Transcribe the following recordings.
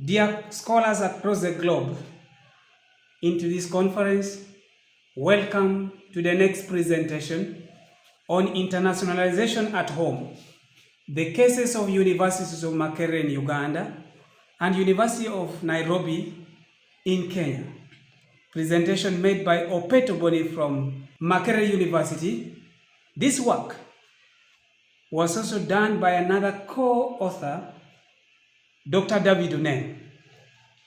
Dear scholars across the globe, into this conference, welcome to the next presentation on internationalization at home, the cases of universities of Makerere in Uganda and University of Nairobi in Kenya. Presentation made by Opeto Bonny from Makerere University. This work was also done by another co-author, Dr. David Unene.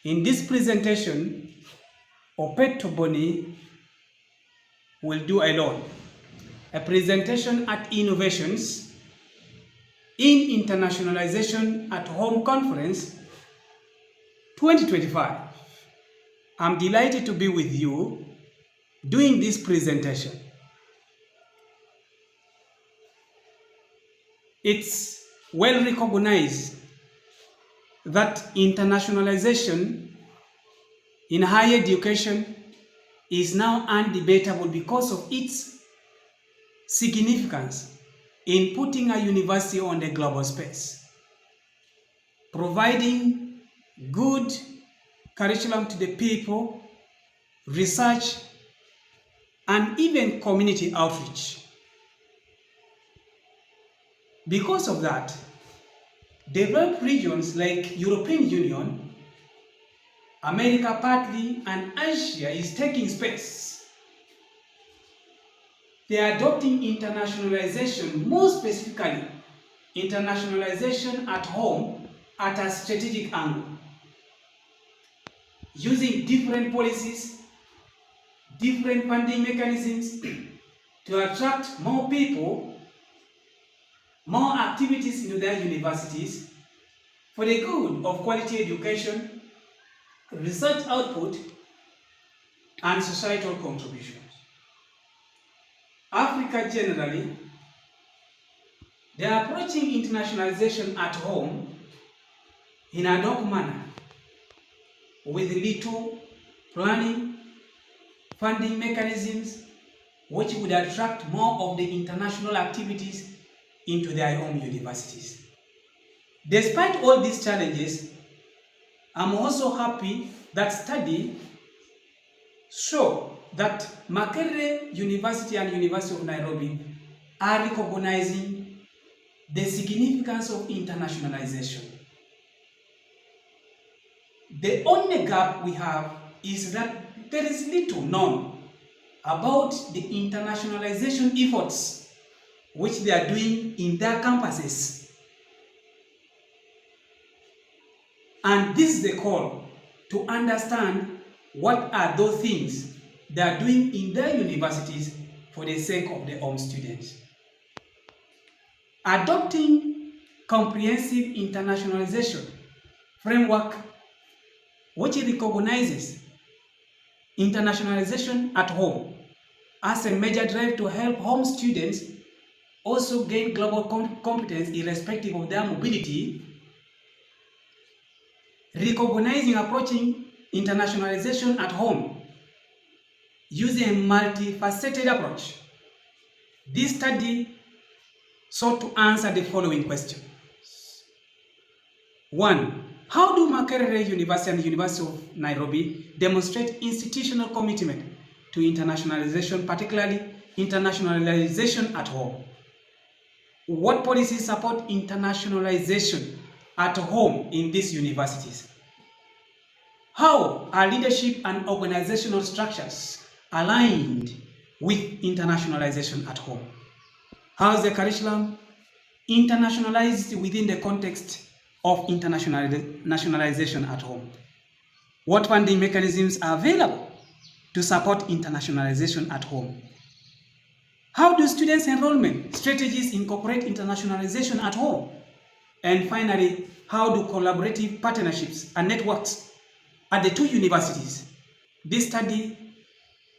In this presentation, Opeto Bonny will do alone a presentation at Innovations in Internationalization at Home Conference 2025. I'm delighted to be with you doing this presentation. It's well recognized that internationalization in higher education is now undebatable because of its significance in putting a university on the global space, providing good curriculum to the people, research, and even community outreach. Because of that, developed regions like European Union, America partly, and Asia is taking space. They are adopting internationalization, more specifically, internationalization at home at a strategic angle, using different policies, different funding mechanisms to attract more people, more activities into their universities for the good of quality education, research output, and societal contributions. Africa generally, they are approaching internationalization at home in an ad hoc manner, with little planning, funding mechanisms, which would attract more of the international activities into their own universities. Despite all these challenges, I'm also happy that study show that Makerere University and University of Nairobi are recognizing the significance of internationalization. The only gap we have is that there is little known about the internationalization efforts which they are doing in their campuses. And this is the call to understand what are those things they are doing in their universities for the sake of the home students. Adopting comprehensive internationalization framework which recognizes internationalization at home as a major drive to help home students also gain global competence irrespective of their mobility, recognizing approaching internationalization at home using a multifaceted approach. This study sought to answer the following questions. 1. How do Makerere University and the University of Nairobi demonstrate institutional commitment to internationalization, particularly internationalization at home? What policies support internationalization at home in these universities? How are leadership and organizational structures aligned with internationalization at home? How is the curriculum internationalized within the context of internationalization at home? What funding mechanisms are available to support internationalization at home? How do students' enrollment strategies incorporate internationalization at home? And finally, how do collaborative partnerships and networks at the two universities? This study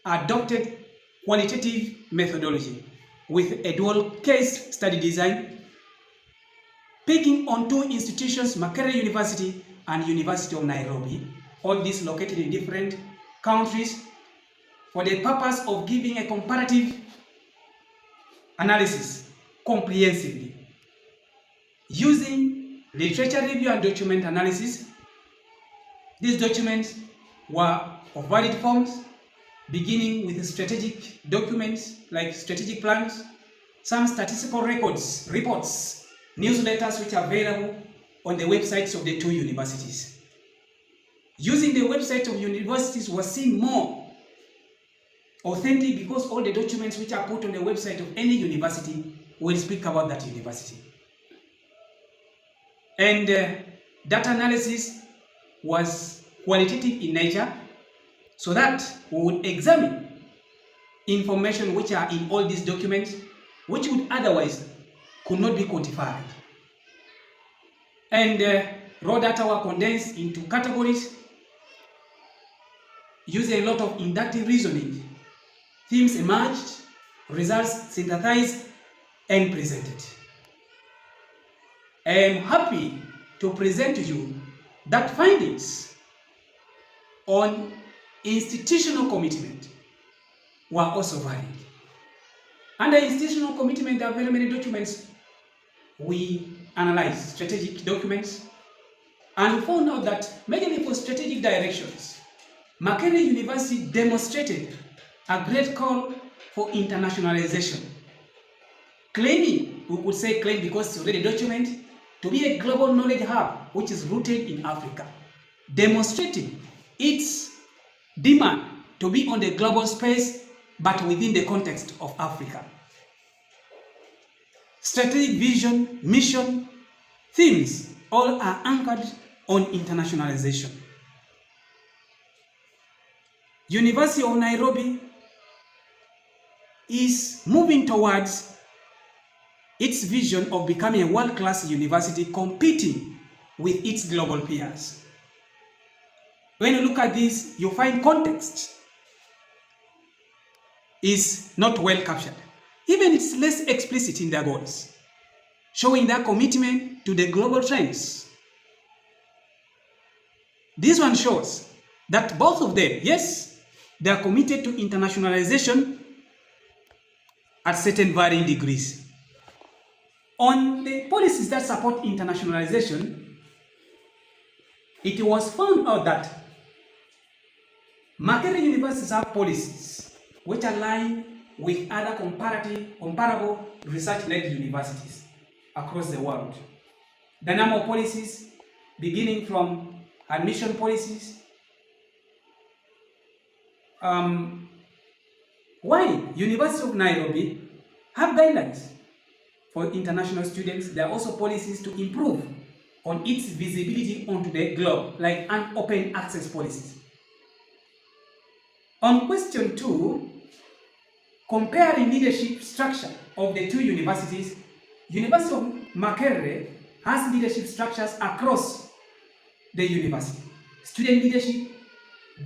adopted qualitative methodology with a dual case study design, picking on two institutions, Makerere University and University of Nairobi, all these located in different countries, for the purpose of giving a comparative analysis comprehensively, using literature review and document analysis, These documents were of varied forms, beginning with strategic documents like strategic plans, some statistical records, reports, newsletters which are available on the websites of the two universities. Using the website of universities was seen more authentic because all the documents which are put on the website of any university will speak about that university. And data analysis was qualitative in nature, so that we would examine information which are in all these documents, which would otherwise could not be quantified. And raw data were condensed into categories using a lot of inductive reasoning. Themes emerged, results synthesized and presented. I am happy to present to you that findings on institutional commitment were also valid. Under institutional commitment, there are very many documents. We analyzed strategic documents and found out that majorly for strategic directions, Makerere University demonstrated a great call for internationalization. Claiming, we could say claim because it's already a document, to be a global knowledge hub which is rooted in Africa, demonstrating its demand to be on the global space but within the context of Africa. Strategic vision, mission, themes, all are anchored on internationalization. University of Nairobi is moving towards its vision of becoming a world-class university competing with its global peers. When you look at this, you find context is not well captured. Even it's less explicit in their goals, showing their commitment to the global trends. This one shows that both of them, yes, they are committed to internationalization at certain varying degrees. On the policies that support internationalization, it was found out that Makerere universities have policies which align with other comparable research-led universities across the world. The number of policies, beginning from admission policies, while University of Nairobi have guidelines for international students, there are also policies to improve on its visibility onto the globe, like an open access policies. On question 2, comparing leadership structure of the two universities, University of Makerere has leadership structures across the university. Student leadership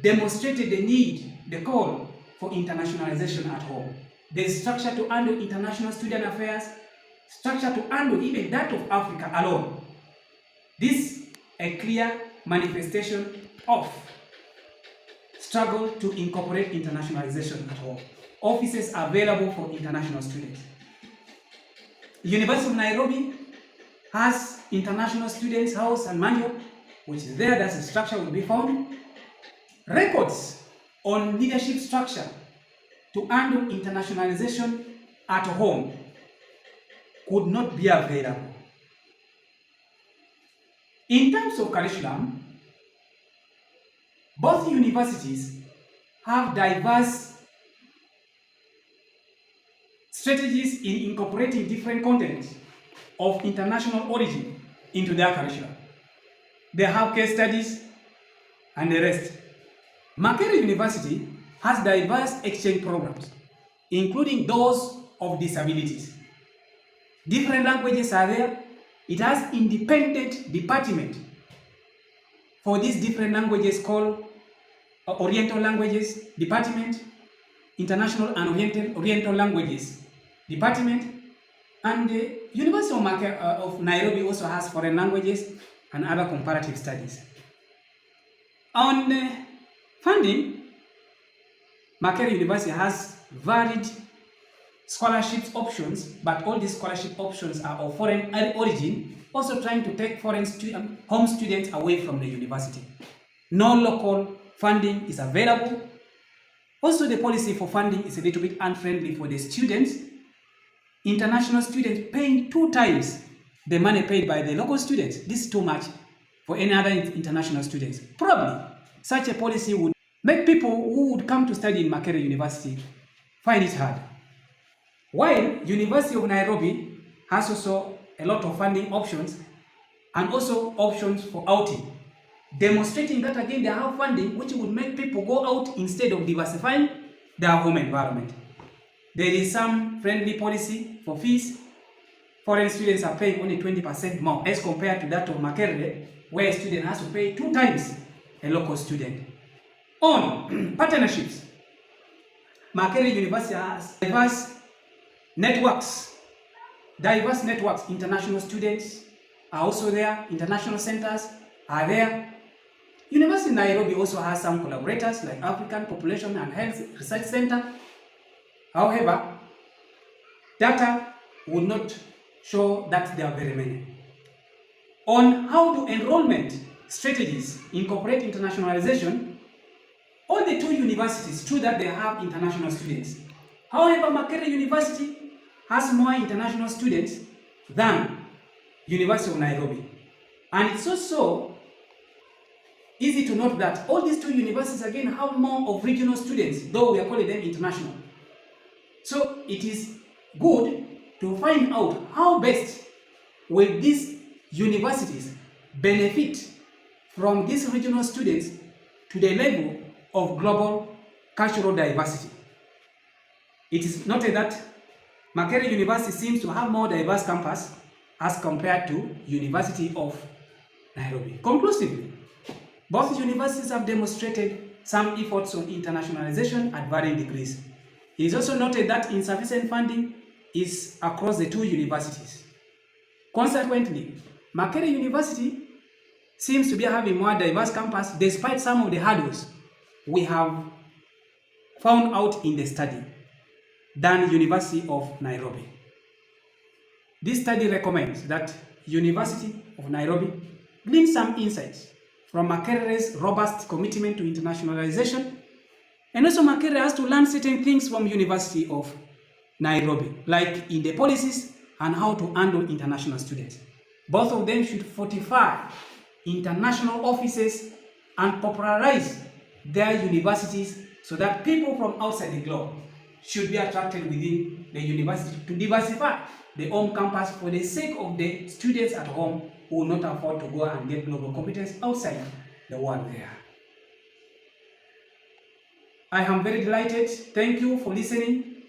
demonstrated the need, the call for internationalization at home. There is structure to handle international student affairs, structure to handle even that of Africa alone. This is a clear manifestation of struggle to incorporate internationalization at home. Offices are available for international students. University of Nairobi has international students' house and manual, which is there, that's a structure will be found. Records on leadership structure to handle internationalization at home could not be available. In terms of curriculum, both universities have diverse strategies in incorporating different content of international origin into their curriculum. They have case studies and the rest. Makerere University has diverse exchange programs, including those of disabilities. Different languages are there. It has independent department for these different languages called Oriental Languages Department, International and Oriental Languages Department, and the University of Nairobi also has foreign languages and other comparative studies. On funding, Makerere University has varied scholarship options, but all these scholarship options are of foreign origin, also trying to take foreign home students away from the university. No local funding is available. Also, the policy for funding is a little bit unfriendly for the students. International students paying 2 times the money paid by the local students. This is too much for any other international students. Probably, such a policy would make people who would come to study in Makerere University find it hard. While University of Nairobi has also a lot of funding options and also options for outing, demonstrating that again they have funding which would make people go out instead of diversifying their home environment. There is some friendly policy for fees. Foreign students are paying only 20% more as compared to that of Makerere, where a student has to pay 2 times a local student. On partnerships, Makerere University has diverse networks. International students are also there. International centers are there. University of Nairobi also has some collaborators like African Population and Health Research Center. However, data would not show that there are very many. On how do enrollment strategies incorporate internationalization, all the 2 universities, true that they have international students. However, Makerere University has more international students than University of Nairobi. And it's also easy to note that all these 2 universities again have more of regional students, though we are calling them international. So it is good to find out how best will these universities benefit from these regional students to the level of global cultural diversity. It is noted that Makerere University seems to have more diverse campus as compared to University of Nairobi. Conclusively, both universities have demonstrated some efforts on internationalization at varying degrees. It is also noted that insufficient funding is across the 2 universities. Consequently, Makerere University seems to be having more diverse campus despite some of the hurdles we have found out in the study than University of Nairobi. This study recommends that University of Nairobi glean some insights from Makerere's robust commitment to internationalization, and also Makerere has to learn certain things from University of Nairobi, like in the policies and how to handle international students. Both of them should fortify international offices and popularize their universities so that people from outside the globe should be attracted within the university to diversify the home campus for the sake of the students at home who will not afford to go and get global competence outside the world there. I am very delighted. Thank you for listening.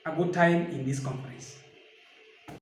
A good time in this conference.